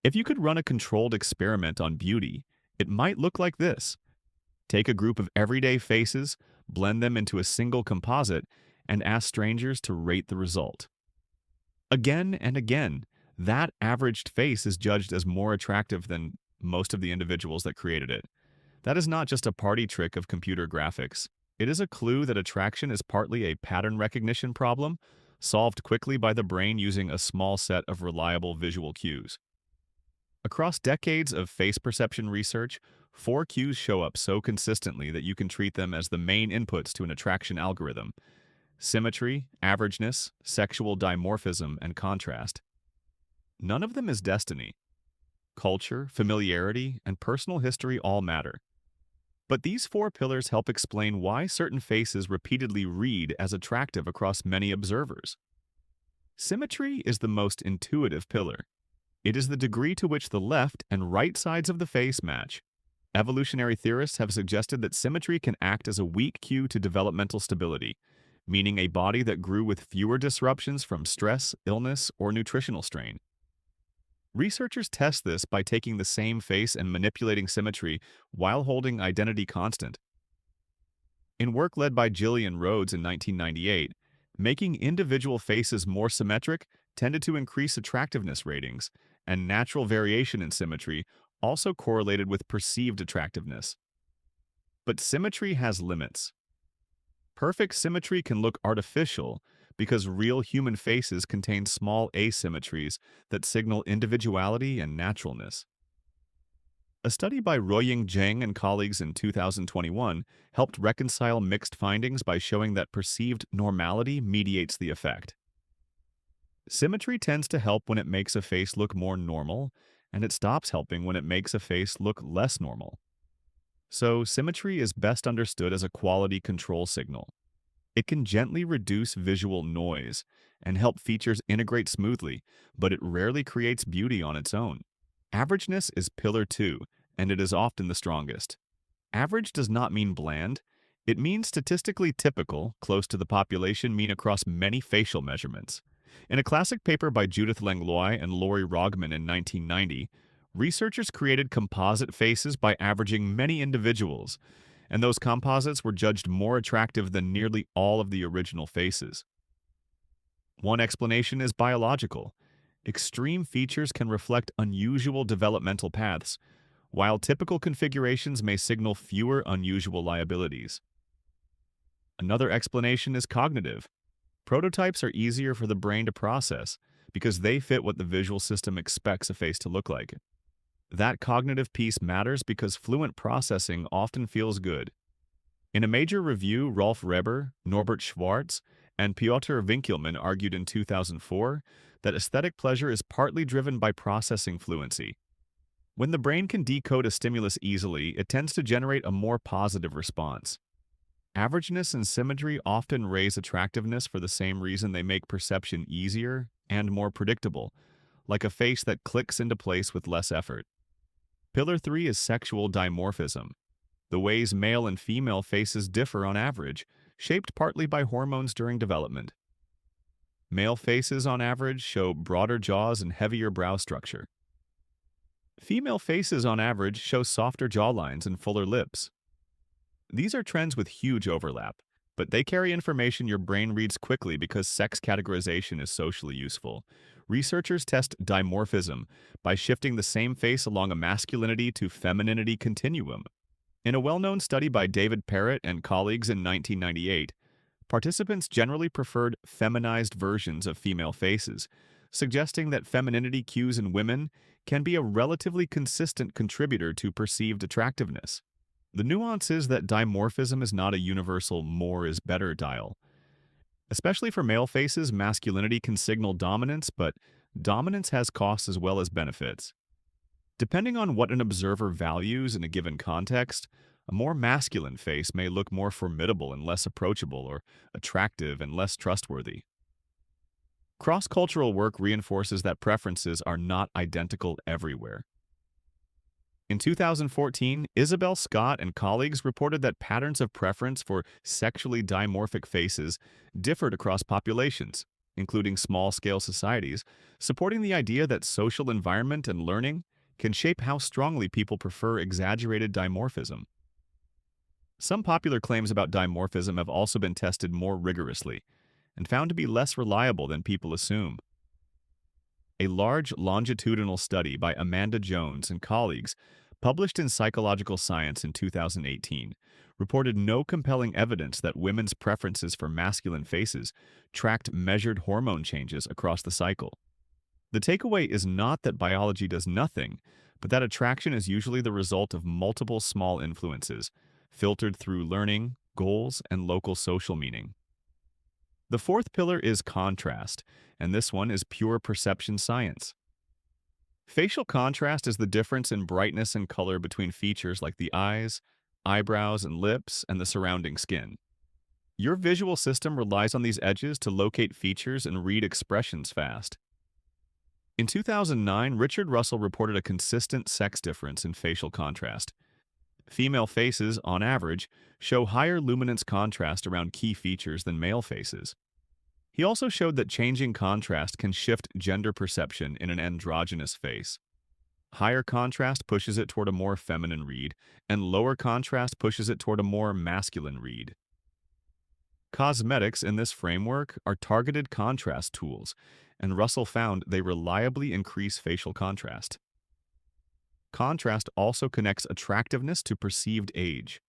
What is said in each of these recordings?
If you could run a controlled experiment on beauty, it might look like this. Take a group of everyday faces, blend them into a single composite, and ask strangers to rate the result. Again and again, that averaged face is judged as more attractive than most of the individuals that created it. That is not just a party trick of computer graphics. It is a clue that attraction is partly a pattern recognition problem, solved quickly by the brain using a small set of reliable visual cues. Across decades of face perception research, four cues show up so consistently that you can treat them as the main inputs to an attraction algorithm: symmetry, averageness, sexual dimorphism, and contrast. None of them is destiny. Culture, familiarity, and personal history all matter. But these four pillars help explain why certain faces repeatedly read as attractive across many observers. Symmetry is the most intuitive pillar. It is the degree to which the left and right sides of the face match. Evolutionary theorists have suggested that symmetry can act as a weak cue to developmental stability, meaning a body that grew with fewer disruptions from stress, illness, or nutritional strain. Researchers test this by taking the same face and manipulating symmetry while holding identity constant. In work led by Gillian Rhodes in 1998, making individual faces more symmetric tended to increase attractiveness ratings, and natural variation in symmetry also correlated with perceived attractiveness. But symmetry has limits. Perfect symmetry can look artificial because real human faces contain small asymmetries that signal individuality and naturalness. A study by Ruoying Zheng and colleagues in 2021 helped reconcile mixed findings by showing that perceived normality mediates the effect. Symmetry tends to help when it makes a face look more normal, and it stops helping when it makes a face look less normal. So, symmetry is best understood as a quality control signal. It can gently reduce visual noise and help features integrate smoothly, but it rarely creates beauty on its own. Averageness is pillar 2, and it is often the strongest. Average does not mean bland. It means statistically typical, close to the population mean across many facial measurements. In a classic paper by Judith Langlois and Lori Rogman in 1990, researchers created composite faces by averaging many individuals, and those composites were judged more attractive than nearly all of the original faces. One explanation is biological. Extreme features can reflect unusual developmental paths, while typical configurations may signal fewer unusual liabilities. Another explanation is cognitive. Prototypes are easier for the brain to process because they fit what the visual system expects a face to look like. That cognitive piece matters because fluent processing often feels good. In a major review, Rolf Reber, Norbert Schwartz, and Piotr Winkelmann argued in 2004 that aesthetic pleasure is partly driven by processing fluency. When the brain can decode a stimulus easily, it tends to generate a more positive response. Averageness and symmetry often raise attractiveness for the same reason they make perception easier and more predictable, like a face that clicks into place with less effort. Pillar 3 is sexual dimorphism, the ways male and female faces differ on average, shaped partly by hormones during development. Male faces, on average, show broader jaws and heavier brow structure. Female faces, on average, show softer jawlines and fuller lips. These are trends with huge overlap, but they carry information your brain reads quickly because sex categorization is socially useful. Researchers test dimorphism by shifting the same face along a masculinity to femininity continuum. In a well-known study by David Parrott and colleagues in 1998, participants generally preferred feminized versions of female faces, suggesting that femininity cues in women can be a relatively consistent contributor to perceived attractiveness. The nuance is that dimorphism is not a universal more is better dial. Especially for male faces, masculinity can signal dominance, but dominance has costs as well as benefits. Depending on what an observer values in a given context, a more masculine face may look more formidable and less approachable, or attractive and less trustworthy. Cross-cultural work reinforces that preferences are not identical everywhere. In 2014, Isabel Scott and colleagues reported that patterns of preference for sexually dimorphic faces differed across populations, including small-scale societies, supporting the idea that social environment and learning can shape how strongly people prefer exaggerated dimorphism. Some popular claims about dimorphism have also been tested more rigorously and found to be less reliable than people assume. A large longitudinal study by Amanda Jones and colleagues, published in Psychological Science in 2018, reported no compelling evidence that women's preferences for masculine faces tracked measured hormone changes across the cycle. The takeaway is not that biology does nothing, but that attraction is usually the result of multiple small influences, filtered through learning, goals, and local social meaning. The fourth pillar is contrast, and this one is pure perception science. Facial contrast is the difference in brightness and color between features like the eyes, eyebrows, and lips, and the surrounding skin. Your visual system relies on these edges to locate features and read expressions fast. In 2009, Richard Russell reported a consistent sex difference in facial contrast. Female faces, on average, show higher luminance contrast around key features than male faces. He also showed that changing contrast can shift gender perception in an androgynous face. Higher contrast pushes it toward a more feminine read, and lower contrast pushes it toward a more masculine read. Cosmetics in this framework are targeted contrast tools, and Russell found they reliably increase facial contrast. Contrast also connects attractiveness to perceived age.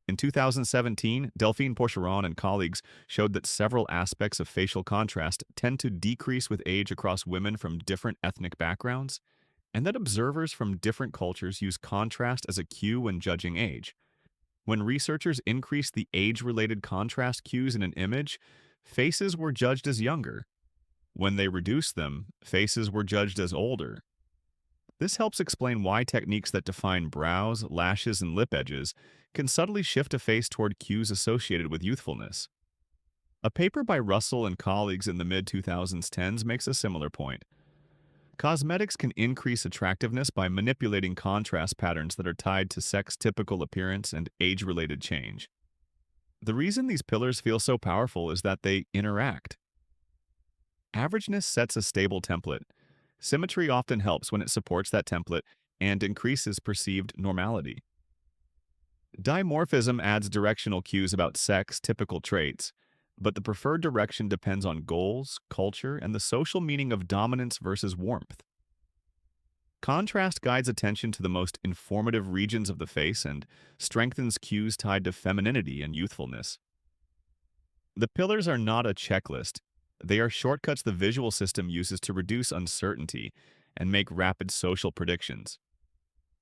In 2017, Delphine Porcheron and colleagues showed that several aspects of facial contrast tend to decrease with age across women from different ethnic backgrounds, and that observers from different cultures use contrast as a cue when judging age. When researchers increased the age-related contrast cues in an image, faces were judged as younger. When they reduced them, faces were judged as older. This helps explain why techniques that define brows, lashes, and lip edges can subtly shift a face toward cues associated with youthfulness. A paper by Russell and colleagues in the mid-2010s makes a similar point. Cosmetics can increase attractiveness by manipulating contrast patterns that are tied to sex-typical appearance and age-related change. The reason these pillars feel so powerful is that they interact. Averageness sets a stable template. Symmetry often helps when it supports that template and increases perceived normality. Dimorphism adds directional cues about sex-typical traits, but the preferred direction depends on goals, culture, and the social meaning of dominance versus warmth. Contrast guides attention to the most informative regions of the face and strengthens cues tied to femininity and youthfulness. The pillars are not a checklist. They are shortcuts the visual system uses to reduce uncertainty and make rapid social predictions.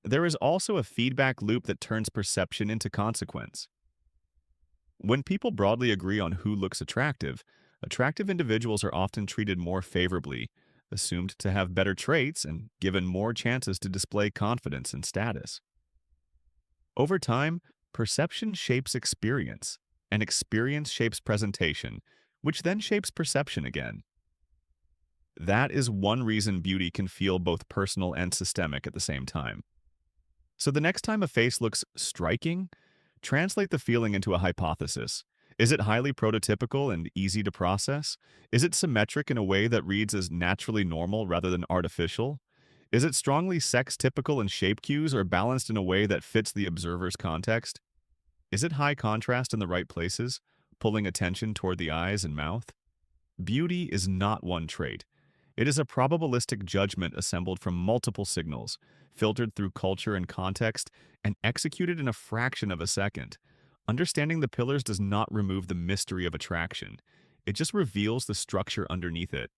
There is also a feedback loop that turns perception into consequence. When people broadly agree on who looks attractive, attractive individuals are often treated more favorably, assumed to have better traits, and given more chances to display confidence and status. Over time, perception shapes experience, and experience shapes presentation, which then shapes perception again. That is one reason beauty can feel both personal and systemic at the same time. So the next time a face looks striking, translate the feeling into a hypothesis. Is it highly prototypical and easy to process? Is it symmetric in a way that reads as naturally normal rather than artificial? Is it strongly sex-typical in shape cues or balanced in a way that fits the observer's context? Is it high contrast in the right places, pulling attention toward the eyes and mouth? Beauty is not one trait. It is a probabilistic judgment assembled from multiple signals, filtered through culture and context, and executed in a fraction of a second. Understanding the pillars does not remove the mystery of attraction. It just reveals the structure underneath it.